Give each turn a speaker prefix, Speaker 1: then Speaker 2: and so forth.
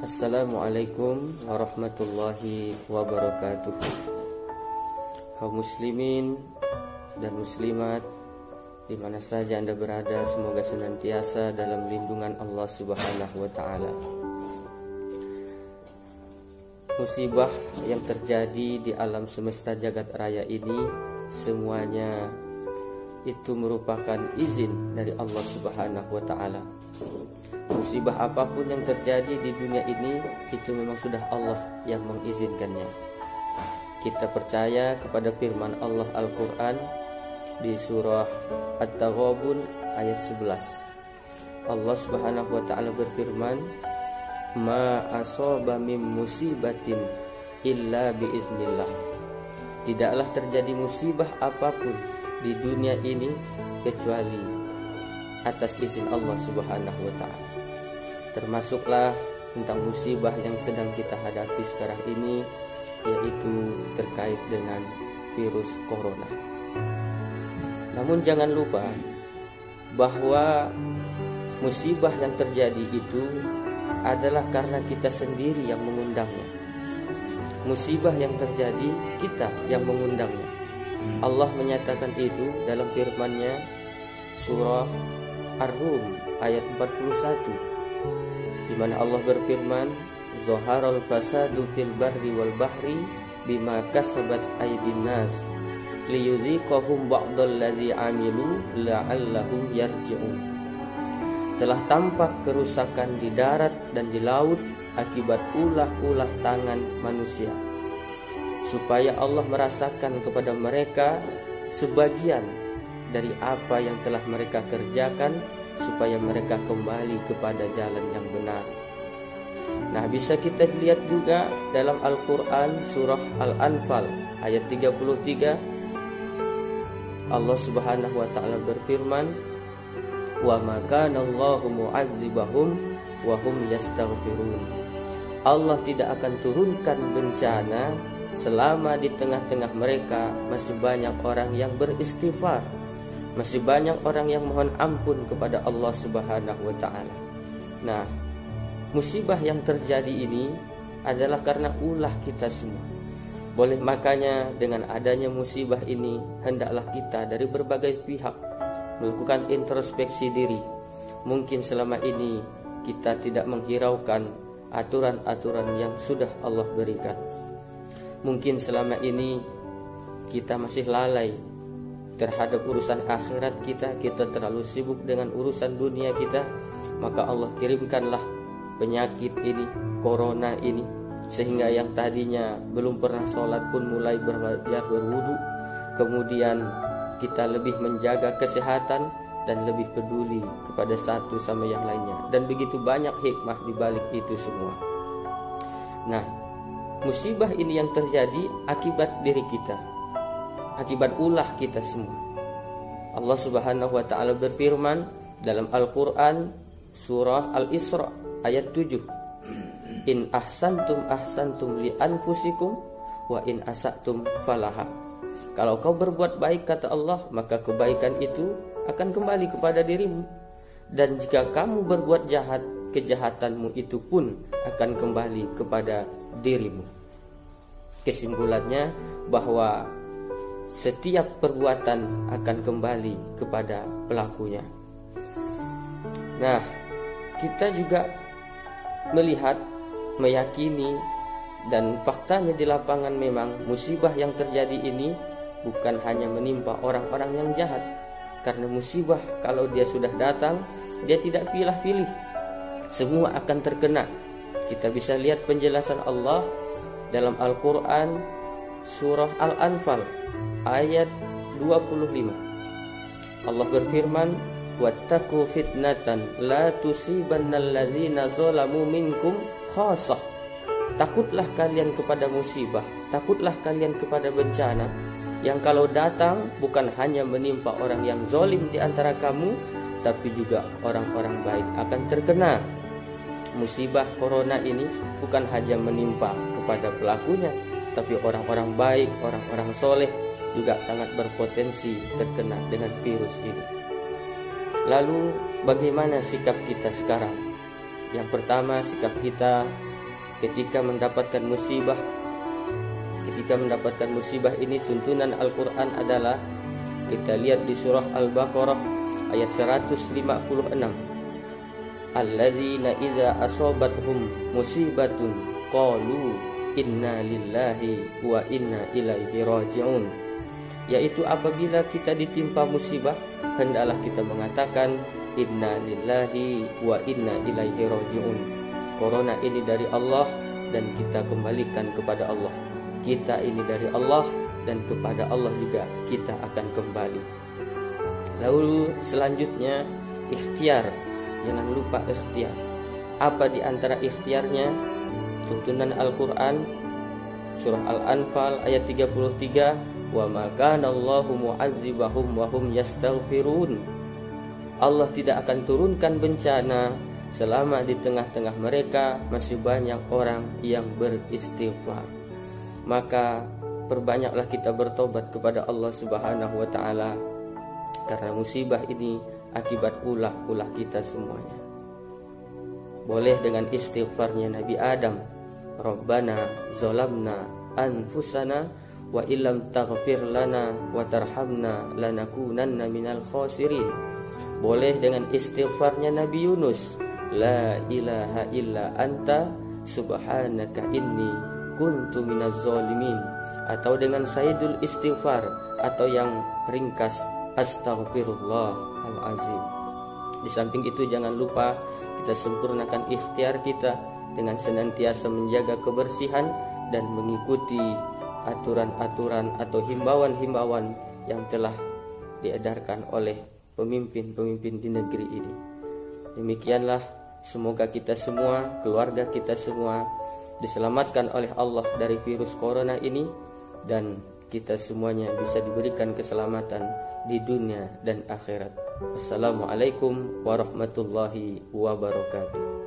Speaker 1: Assalamualaikum warahmatullahi wabarakatuh. Kaum muslimin dan muslimat di mana saja Anda berada, semoga senantiasa dalam lindungan Allah Subhanahu wa taala. Musibah yang terjadi di alam semesta jagat raya ini semuanya itu merupakan izin dari Allah Subhanahu wa taala. Musibah apapun yang terjadi di dunia ini itu memang sudah Allah yang mengizinkannya. Kita percaya kepada firman Allah Al-Quran di surah At-Taghabun ayat 11. Allah Subhanahu wa taala berfirman, "Ma asaba min musibatin illa biiznillah." Tidaklah terjadi musibah apapun di dunia ini kecuali atas izin Allah Subhanahu wa taala. Termasuklah tentang musibah yang sedang kita hadapi sekarang ini, yaitu terkait dengan virus corona. Namun jangan lupa bahwa musibah yang terjadi itu adalah karena kita sendiri yang mengundangnya. Musibah yang terjadi kita yang mengundangnya. Allah menyatakan itu dalam firman-Nya surah Ar-Rum ayat 41, di mana Allah berfirman, "Zaharal fasadu fil barri wal bahri bima kasabat aydin nas liyudhiqahum ba'dalladzi 'amilu la'allahum yarji'un." Telah tampak kerusakan di darat dan di laut akibat ulah-ulah tangan manusia, supaya Allah merasakan kepada mereka sebagian dari apa yang telah mereka kerjakan, supaya mereka kembali kepada jalan yang benar. Nah, bisa kita lihat juga dalam Al-Quran surah Al-Anfal ayat 33, Allah Subhanahu wa ta'ala berfirman, "Wa ma kana Allahu mu'adzibahum wa hum yastaghfirun." Allah tidak akan turunkan bencana selama di tengah-tengah mereka masih banyak orang yang beristighfar, masih banyak orang yang mohon ampun kepada Allah Subhanahu wa taala. Nah, musibah yang terjadi ini adalah karena ulah kita semua. Boleh makanya dengan adanya musibah ini hendaklah kita dari berbagai pihak melakukan introspeksi diri. Mungkin selama ini kita tidak menghiraukan aturan-aturan yang sudah Allah berikan. Mungkin selama ini kita masih lalai terhadap urusan akhirat kita terlalu sibuk dengan urusan dunia kita, maka Allah kirimkanlah penyakit ini, corona ini, sehingga yang tadinya belum pernah sholat pun mulai berwudu. Kemudian kita lebih menjaga kesehatan dan lebih peduli kepada satu sama yang lainnya, dan begitu banyak hikmah di balik itu semua. Nah, musibah ini yang terjadi akibat diri kita, akibat ulah kita semua. Allah Subhanahu wa ta'ala berfirman dalam Al-Quran surah Al-Isra ayat 7, "In ahsantum ahsantum li anfusikum wa in asatum falaha." Kalau kau berbuat baik, kata Allah, maka kebaikan itu akan kembali kepada dirimu, dan jika kamu berbuat jahat, kejahatanmu itu pun akan kembali kepada dirimu. Kesimpulannya bahwa setiap perbuatan akan kembali kepada pelakunya. Nah, kita juga melihat, meyakini, dan faktanya di lapangan memang musibah yang terjadi ini bukan hanya menimpa orang-orang yang jahat. Karena musibah kalau dia sudah datang, dia tidak pilih-pilih, semua akan terkena. Kita bisa lihat penjelasan Allah dalam Al-Quran surah Al-Anfal ayat 25. Allah berfirman, "Wattaqu fitnatan la tusibannalladzina zalamu minkum khassah." Takutlah kalian kepada musibah, takutlah kalian kepada bencana yang kalau datang bukan hanya menimpa orang yang zalim di antara kamu, tapi juga orang-orang baik akan terkena. Musibah corona ini bukan hanya menimpa kepada pelakunya, tapi orang-orang baik, orang-orang soleh juga sangat berpotensi terkena dengan virus ini. Lalu bagaimana sikap kita sekarang? Yang pertama, sikap kita ketika mendapatkan musibah. Ketika mendapatkan musibah ini, tuntunan Al-Quran adalah, kita lihat di surah Al-Baqarah ayat 156. Alladzina idza asobathum musibatun qalu inna lillahi wa inna ilaihi raji'un. Yaitu apabila kita ditimpa musibah, hendaklah kita mengatakan inna lillahi wa inna ilaihi raji'un. Corona ini dari Allah dan kita kembalikan kepada Allah. Kita ini dari Allah dan kepada Allah juga kita akan kembali. Lalu selanjutnya ikhtiar. Jangan lupa ikhtiar. Apa di antara ikhtiarnya? Tuntunan Al-Quran surah Al-Anfal ayat 33, wa ma kana Allahu mu'adzibahum wa hum yastaghfirun. Allah tidak akan turunkan bencana selama di tengah-tengah mereka masih banyak orang yang beristighfar. Maka perbanyaklah kita bertobat kepada Allah Subhanahu wa taala, karena musibah ini akibat ulah-ulah kita semuanya. Boleh dengan istighfarnya Nabi Adam, Rabbana zalamna anfusana wa illam taghfir lana wa tarhamna lanakunanna minal khasirin. Boleh dengan istighfarnya Nabi Yunus, la ilaha illa anta subhanaka inni kuntu minaz zalimin. Atau dengan Sayyidul Istighfar, atau yang ringkas Astaghfirullahalazim. Di samping itu jangan lupa kita sempurnakan ikhtiar kita dengan senantiasa menjaga kebersihan dan mengikuti aturan-aturan atau himbauan-himbauan yang telah diedarkan oleh pemimpin-pemimpin di negeri ini. Demikianlah, semoga kita semua, keluarga kita semua diselamatkan oleh Allah dari virus corona ini, dan kita semuanya bisa diberikan keselamatan di dunia dan akhirat. Wassalamualaikum warahmatullahi wabarakatuh.